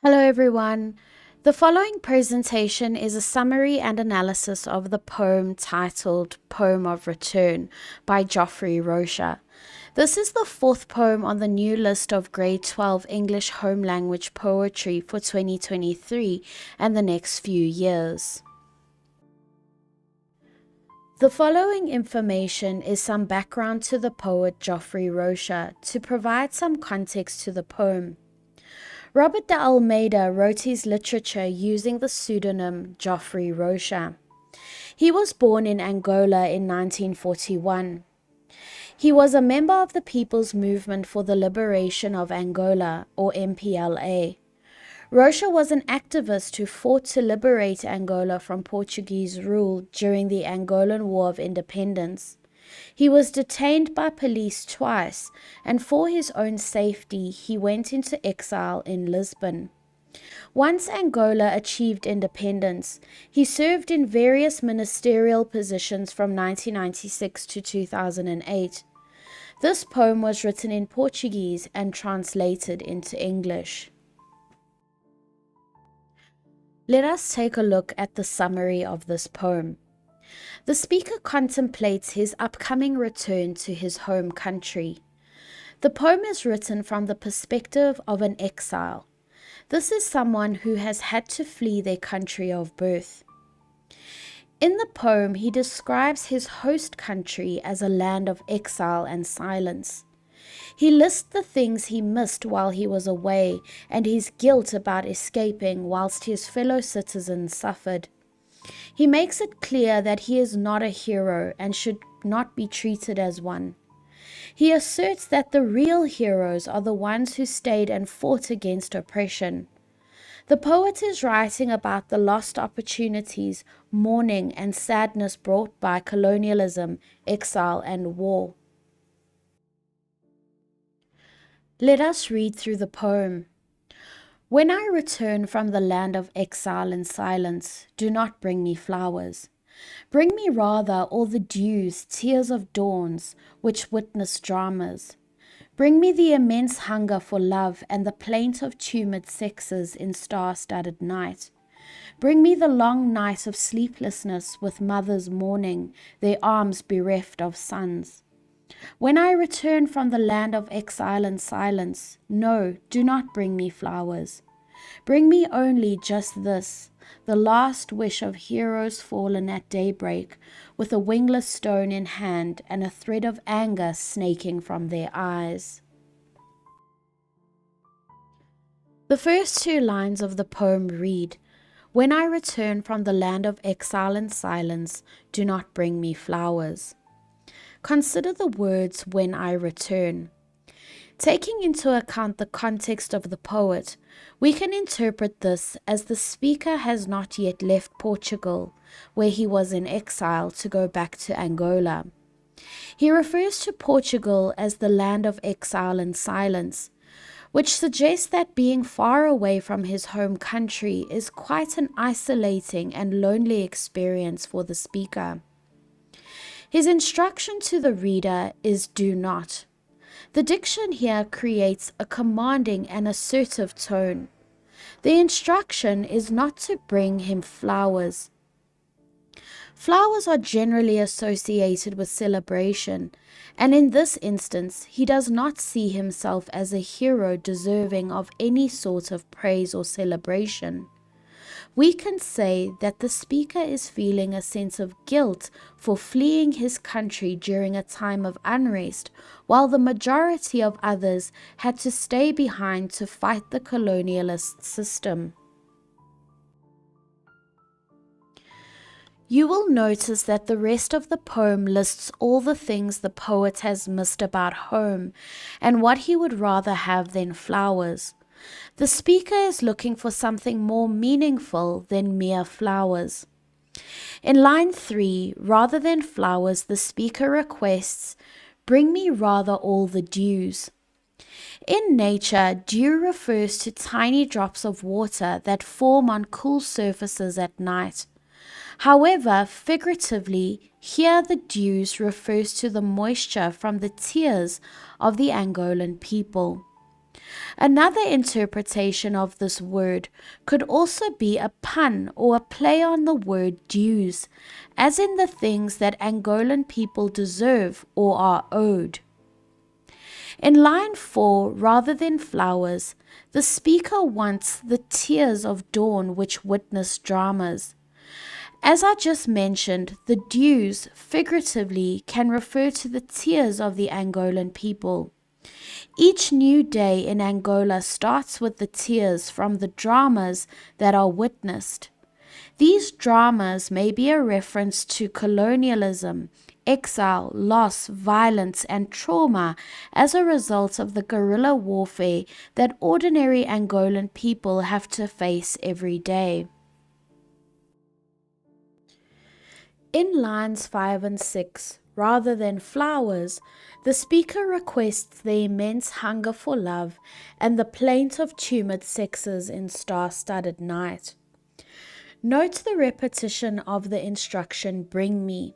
Hello, everyone. The following presentation is a summary and analysis of the poem titled Poem of Return by Jofre Rocha. This is the fourth poem on the new list of Grade 12 English Home Language Poetry for 2023 and the next few years. The following information is some background to the poet Jofre Rocha to provide some context to the poem. Robert de Almeida wrote his literature using the pseudonym Jofre Rocha. He was born in Angola in 1941. He was a member of the People's Movement for the Liberation of Angola, or MPLA. Rocha was an activist who fought to liberate Angola from Portuguese rule during the Angolan War of Independence. He was detained by police twice, and for his own safety, he went into exile in Lisbon. Once Angola achieved independence, he served in various ministerial positions from 1996 to 2008. This poem was written in Portuguese and translated into English. Let us take a look at the summary of this poem. The speaker contemplates his upcoming return to his home country. The poem is written from the perspective of an exile. This is someone who has had to flee their country of birth. In the poem, he describes his host country as a land of exile and silence. He lists the things he missed while he was away and his guilt about escaping whilst his fellow citizens suffered. He makes it clear that he is not a hero and should not be treated as one. He asserts that the real heroes are the ones who stayed and fought against oppression. The poet is writing about the lost opportunities, mourning, and sadness brought by colonialism, exile, and war. Let us read through the poem. When I return from the land of exile and silence, do not bring me flowers. Bring me rather all the dews, tears of dawns, which witness dramas. Bring me the immense hunger for love and the plaint of tumid sexes in star-studded night. Bring me the long night of sleeplessness with mothers mourning, their arms bereft of sons. When I return from the land of exile and silence, no, do not bring me flowers. Bring me only just this, the last wish of heroes fallen at daybreak, with a wingless stone in hand and a thread of anger snaking from their eyes. The first two lines of the poem read, When I return from the land of exile and silence, do not bring me flowers. Consider the words when I return. Taking into account the context of the poet, we can interpret this as the speaker has not yet left Portugal, where he was in exile, to go back to Angola. He refers to Portugal as the land of exile and silence, which suggests that being far away from his home country is quite an isolating and lonely experience for the speaker. His instruction to the reader is do not. The diction here creates a commanding and assertive tone. The instruction is not to bring him flowers. Flowers are generally associated with celebration, and in this instance, he does not see himself as a hero deserving of any sort of praise or celebration. We can say that the speaker is feeling a sense of guilt for fleeing his country during a time of unrest, while the majority of others had to stay behind to fight the colonialist system. You will notice that the rest of the poem lists all the things the poet has missed about home and what he would rather have than flowers. The speaker is looking for something more meaningful than mere flowers. In line 3, rather than flowers, the speaker requests, bring me rather all the dews. In nature, dew refers to tiny drops of water that form on cool surfaces at night. However, figuratively, here the dews refers to the moisture from the tears of the Angolan people. Another interpretation of this word could also be a pun or a play on the word dues, as in the things that Angolan people deserve or are owed. In line 4, rather than flowers, the speaker wants the tears of dawn which witness dramas. As I just mentioned, the dues figuratively can refer to the tears of the Angolan people. Each new day in Angola starts with the tears from the dramas that are witnessed. These dramas may be a reference to colonialism, exile, loss, violence, and trauma as a result of the guerrilla warfare that ordinary Angolan people have to face every day. In lines 5 and 6, rather than flowers, the speaker requests the immense hunger for love and the plaint of tumid sexes in star-studded night. Note the repetition of the instruction, bring me.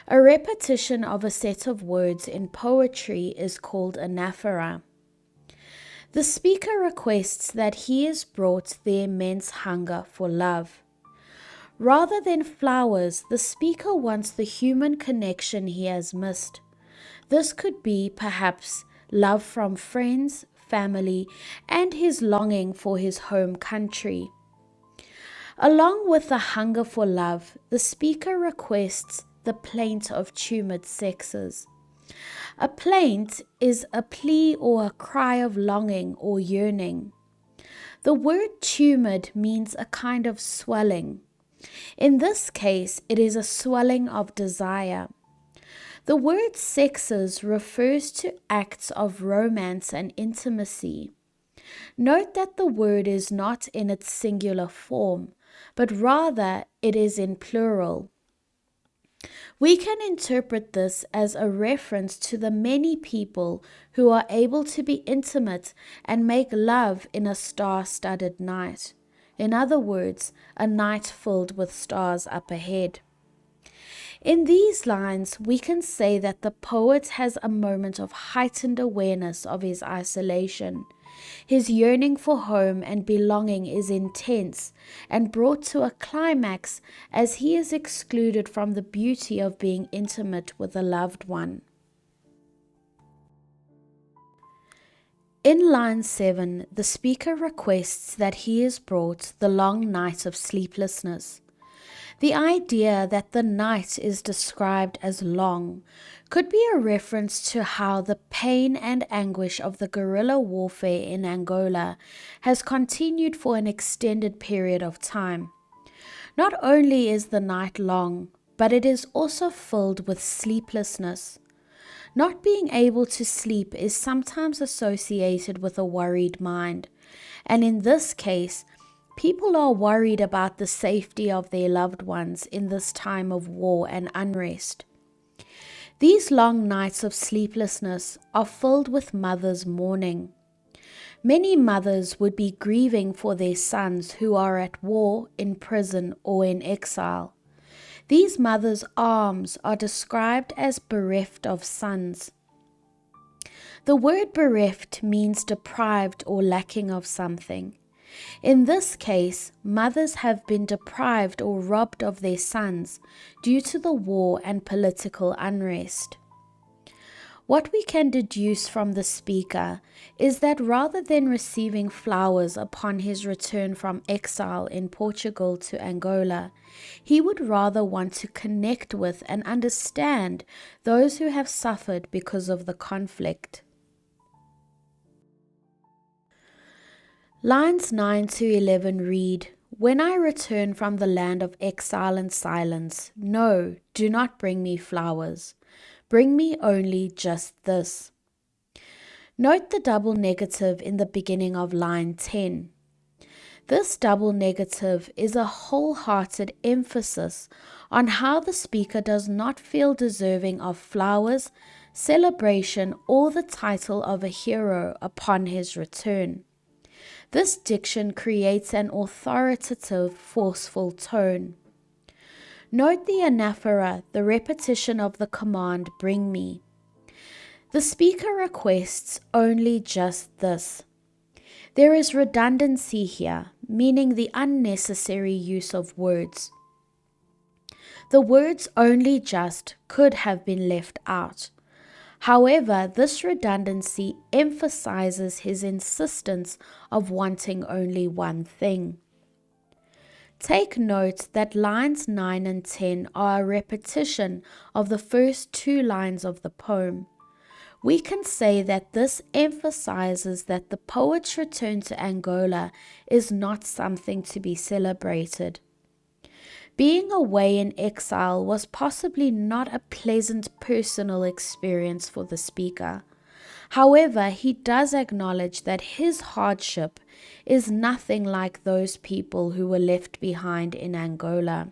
A repetition of a set of words in poetry is called anaphora. The speaker requests that he is brought the immense hunger for love. Rather than flowers, the speaker wants the human connection he has missed. This could be, perhaps, love from friends, family, and his longing for his home country. Along with the hunger for love, the speaker requests the plaint of tumid sexes. A plaint is a plea or a cry of longing or yearning. The word tumid means a kind of swelling. In this case, it is a swelling of desire. The word sexes refers to acts of romance and intimacy. Note that the word is not in its singular form, but rather it is in plural. We can interpret this as a reference to the many people who are able to be intimate and make love in a star-studded night. In other words, a night filled with stars up ahead. In these lines, we can say that the poet has a moment of heightened awareness of his isolation. His yearning for home and belonging is intense and brought to a climax as he is excluded from the beauty of being intimate with a loved one. In line 7, the speaker requests that he is brought the long night of sleeplessness. The idea that the night is described as long could be a reference to how the pain and anguish of the guerrilla warfare in Angola has continued for an extended period of time. Not only is the night long, but it is also filled with sleeplessness. Not being able to sleep is sometimes associated with a worried mind, and in this case, people are worried about the safety of their loved ones in this time of war and unrest. These long nights of sleeplessness are filled with mothers mourning. Many mothers would be grieving for their sons who are at war, in prison, or in exile. These mothers' arms are described as bereft of sons. The word bereft means deprived or lacking of something. In this case, mothers have been deprived or robbed of their sons due to the war and political unrest. What we can deduce from the speaker is that rather than receiving flowers upon his return from exile in Portugal to Angola, he would rather want to connect with and understand those who have suffered because of the conflict. Lines 9 to 11 read, "When I return from the land of exile and silence, no, do not bring me flowers. Bring me only just this." Note the double negative in the beginning of line 10. This double negative is a wholehearted emphasis on how the speaker does not feel deserving of flowers, celebration, or the title of a hero upon his return. This diction creates an authoritative, forceful tone. Note the anaphora, the repetition of the command, bring me. The speaker requests only just this. There is redundancy here, meaning the unnecessary use of words. The words only just could have been left out. However, this redundancy emphasizes his insistence of wanting only one thing. Take note that lines 9 and 10 are a repetition of the first two lines of the poem. We can say that this emphasizes that the poet's return to Angola is not something to be celebrated. Being away in exile was possibly not a pleasant personal experience for the speaker. However, he does acknowledge that his hardship is nothing like those people who were left behind in Angola.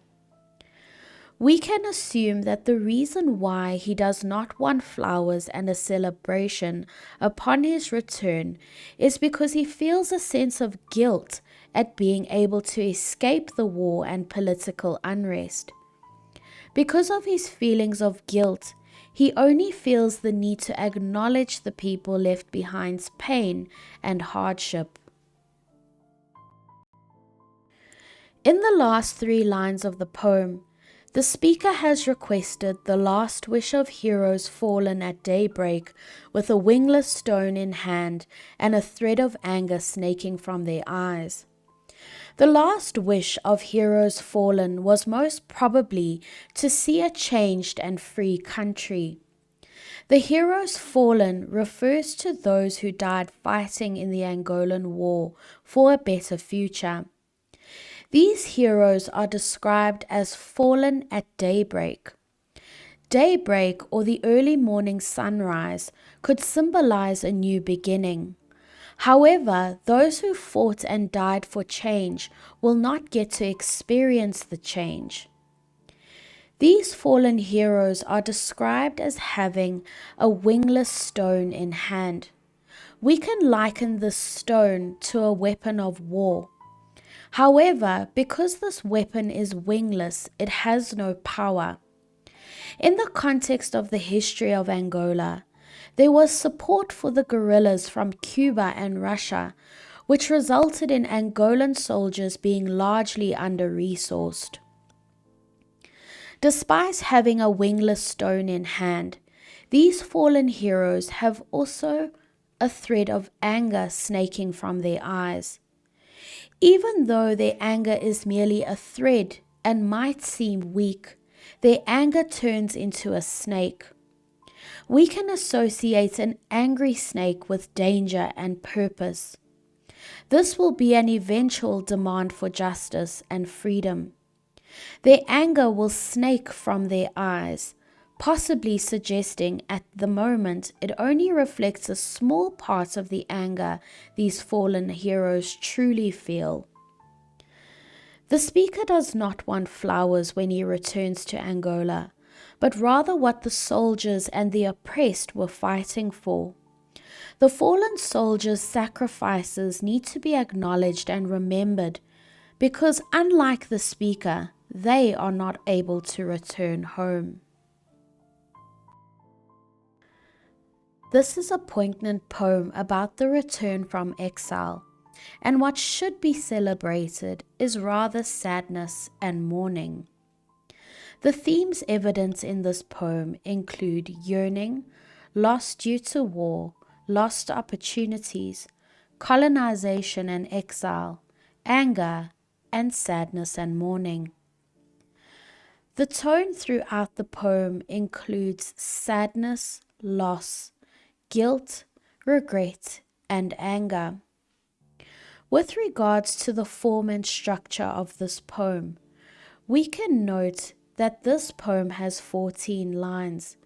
We can assume that the reason why he does not want flowers and a celebration upon his return is because he feels a sense of guilt at being able to escape the war and political unrest. Because of his feelings of guilt, he only feels the need to acknowledge the people left behind's pain and hardship. In the last three lines of the poem, the speaker has requested the last wish of heroes fallen at daybreak with a wingless stone in hand and a thread of anger snaking from their eyes. The last wish of heroes fallen was most probably to see a changed and free country. The heroes fallen refers to those who died fighting in the Angolan War for a better future. These heroes are described as fallen at daybreak. Daybreak, or the early morning sunrise, could symbolize a new beginning. However, those who fought and died for change will not get to experience the change. These fallen heroes are described as having a wingless stone in hand. We can liken this stone to a weapon of war. However, because this weapon is wingless, it has no power. In the context of the history of Angola, there was support for the guerrillas from Cuba and Russia, which resulted in Angolan soldiers being largely under-resourced. Despite having a wingless stone in hand, these fallen heroes have also a thread of anger snaking from their eyes. Even though their anger is merely a thread and might seem weak, their anger turns into a snake. We can associate an angry snake with danger and purpose. This will be an eventual demand for justice and freedom. Their anger will snake from their eyes, possibly suggesting at the moment it only reflects a small part of the anger these fallen heroes truly feel. The speaker does not want flowers when he returns to Angola, but rather what the soldiers and the oppressed were fighting for. The fallen soldiers' sacrifices need to be acknowledged and remembered, because unlike the speaker, they are not able to return home. This is a poignant poem about the return from exile, and what should be celebrated is rather sadness and mourning. The themes evident in this poem include yearning, loss due to war, lost opportunities, colonization and exile, anger, and sadness and mourning. The tone throughout the poem includes sadness, loss, guilt, regret, and anger. With regards to the form and structure of this poem, we can note that this poem has 14 lines.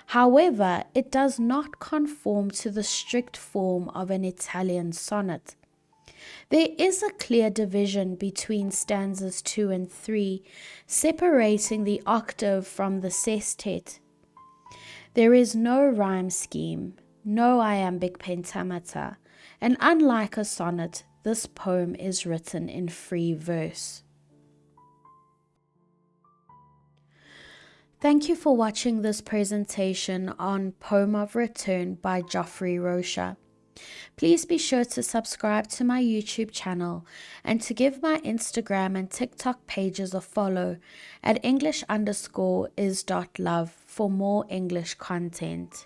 However, it does not conform to the strict form of an Italian sonnet. There is a clear division between stanzas 2 and 3, separating the octave from the sestet. There is no rhyme scheme, no iambic pentameter, and unlike a sonnet, this poem is written in free verse. Thank you for watching this presentation on Poem of Return by Jofre Rocha. Please be sure to subscribe to my YouTube channel and to give my Instagram and TikTok pages a follow at English_is.love for more English content.